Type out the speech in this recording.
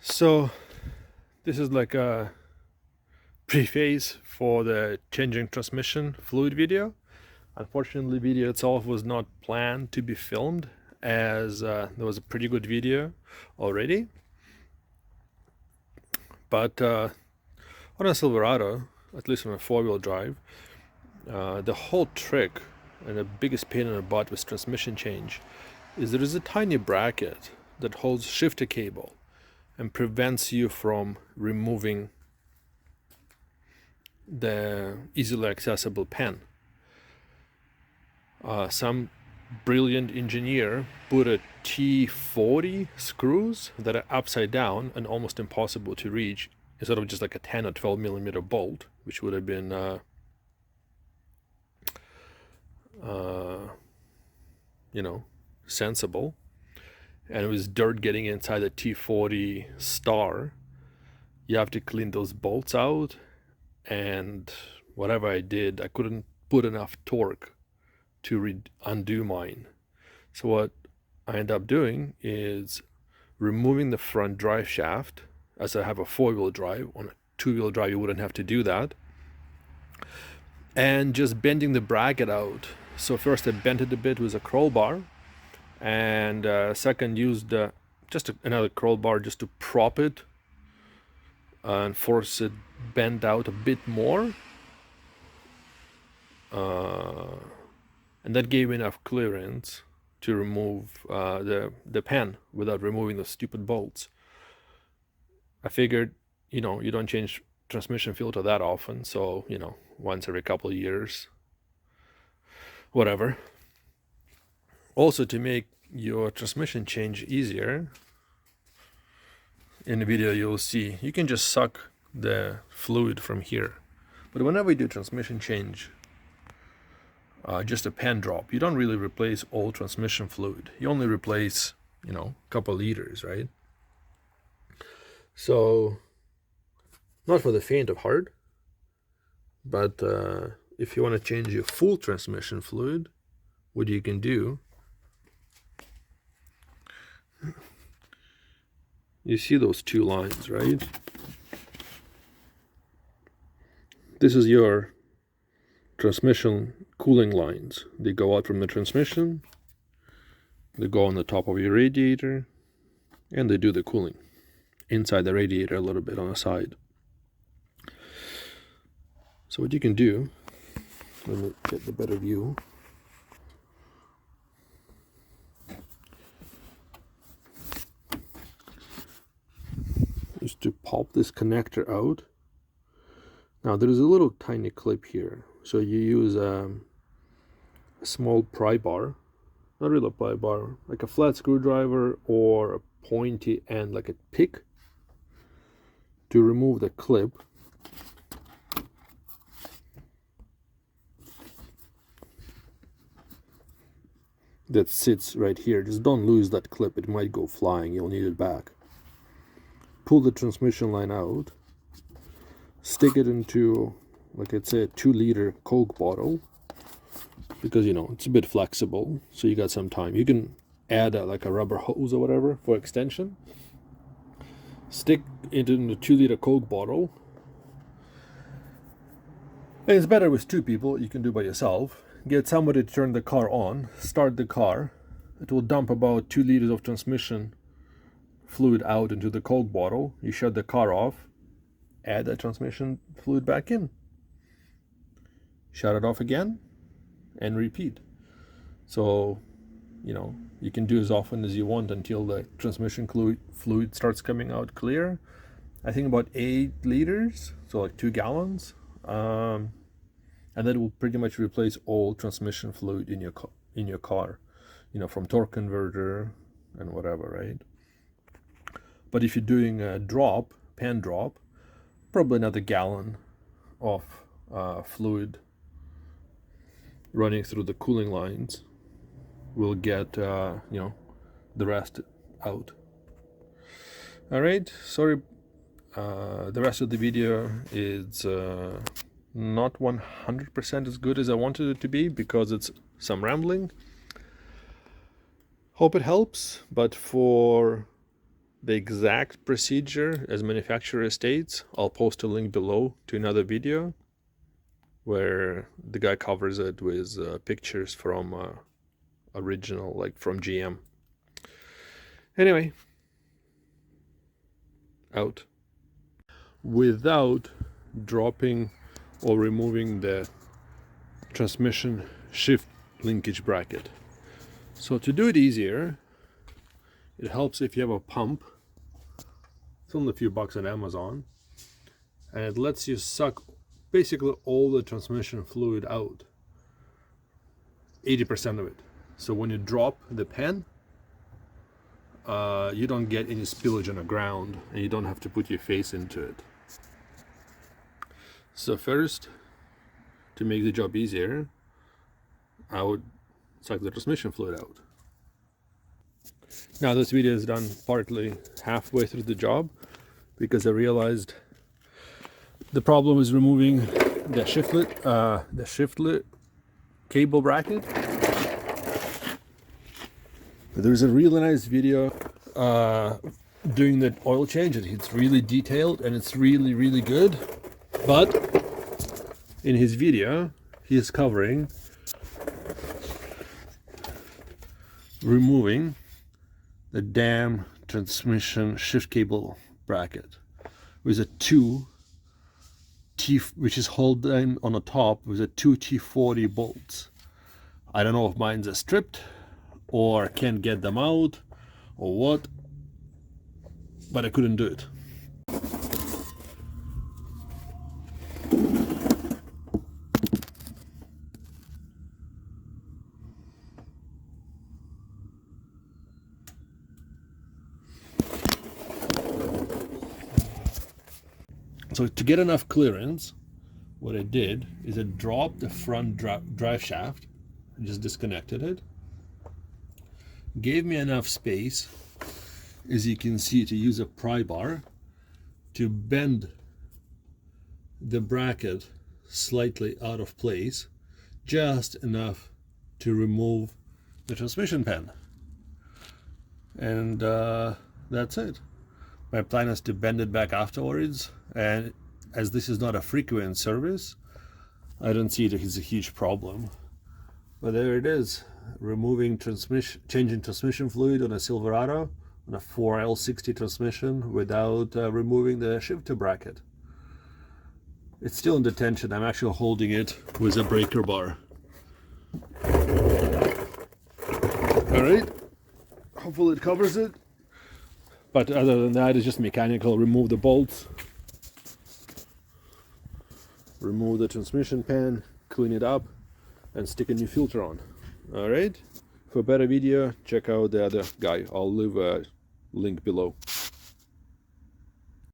So this is like a preface for the changing transmission fluid video. Unfortunately, the video itself was not planned to be filmed, as there was a pretty good video already. But on a Silverado, at least on a four-wheel drive, the whole trick and the biggest pain in the butt with transmission change is there is a tiny bracket that holds shifter cable and prevents you from removing the easily accessible pen. Some brilliant engineer put a T40 screws that are upside down and almost impossible to reach, instead of just like a 10 or 12 millimeter bolt, which would have been sensible. And it was dirt getting inside the T40 star. You have to clean those bolts out, and whatever I did, I couldn't put enough torque to undo mine. So what I end up doing is removing the front drive shaft, as I have a four-wheel drive. On a two-wheel drive you wouldn't have to do that, and just bending the bracket out. So first I bent it a bit with a crowbar, and second used another crowbar just to prop it and force it bend out a bit more, and that gave enough clearance to remove the pen without removing the stupid bolts. I figured, you don't change transmission filter that often, so once every couple of years, whatever. Also, to make your transmission change easier, in the video you'll see you can just suck the fluid from here. But whenever you do transmission change, just a pen drop, you don't really replace all transmission fluid. You only replace, a couple liters, right? So, not for the faint of heart, but if you want to change your full transmission fluid, what you can do, you see those two lines, right? This is your transmission cooling lines. They go out from the transmission, they go on the top of your radiator, and they do the cooling inside the radiator a little bit on the side. So what you can do, let me get the better view. Is to pop this connector out. Now there's a little tiny clip here, so you use a small pry bar, not really a pry bar, like a flat screwdriver or a pointy end like a pick, to remove the clip. That sits right here. Just don't lose that clip, it might go flying, you'll need it back. Pull the transmission line out, stick it into, like I'd say, a 2-liter Coke bottle, because it's a bit flexible, so you got some time. You can add like a rubber hose or whatever for extension. Stick it in the 2-liter Coke bottle, and it's better with two people. You can do by yourself. Get somebody to turn the car on, start the car. It will dump about 2 liters of transmission fluid out into the Coke bottle. You shut the car off, add the transmission fluid back in, shut it off again, and repeat. So you can do as often as you want until the transmission fluid starts coming out clear. I think about 8 liters, so like 2 gallons, and that will pretty much replace all transmission fluid in your car, from torque converter and whatever, right? But if you're doing a pen drop, probably another gallon of fluid running through the cooling lines will get the rest out. All right, sorry, the rest of the video is not 100% as good as I wanted it to be, because it's some rambling. Hope it helps, but for the exact procedure as manufacturer states, I'll post a link below to another video where the guy covers it with pictures from original, like from GM. Anyway, out. Without dropping or removing the transmission shift linkage bracket. So to do it easier, it helps if you have a pump. It's only a few bucks on Amazon, and it lets you suck basically all the transmission fluid out, 80% of it. So when you drop the pen, you don't get any spillage on the ground, and you don't have to put your face into it. So first, to make the job easier, I would suck the transmission fluid out. Now this video is done partly halfway through the job because I realized the problem is removing the shiftlet cable bracket. There's a really nice video doing the oil change. It's really detailed and it's really good. But in his video, he is covering removing the damn transmission shift cable bracket with a which is holding on the top with a 2 T40 bolts. I don't know if mine's are stripped or can't get them out or what, but I couldn't do it. So to get enough clearance, what I did is I dropped the front drive shaft and just disconnected it. Gave me enough space, as you can see, to use a pry bar to bend the bracket slightly out of place, just enough to remove the transmission pen. And that's it. My plan is to bend it back afterwards, and as this is not a frequent service, I don't see it as a huge problem. But there it is, changing transmission fluid on a Silverado, on a 4L60 transmission without removing the shifter bracket. It's still in detention. I'm actually holding it with a breaker bar. Alright, hopefully it covers it. But other than that, it's just mechanical. Remove the bolts, remove the transmission pan, clean it up, and stick a new filter on. Alright, for a better video, check out the other guy. I'll leave a link below.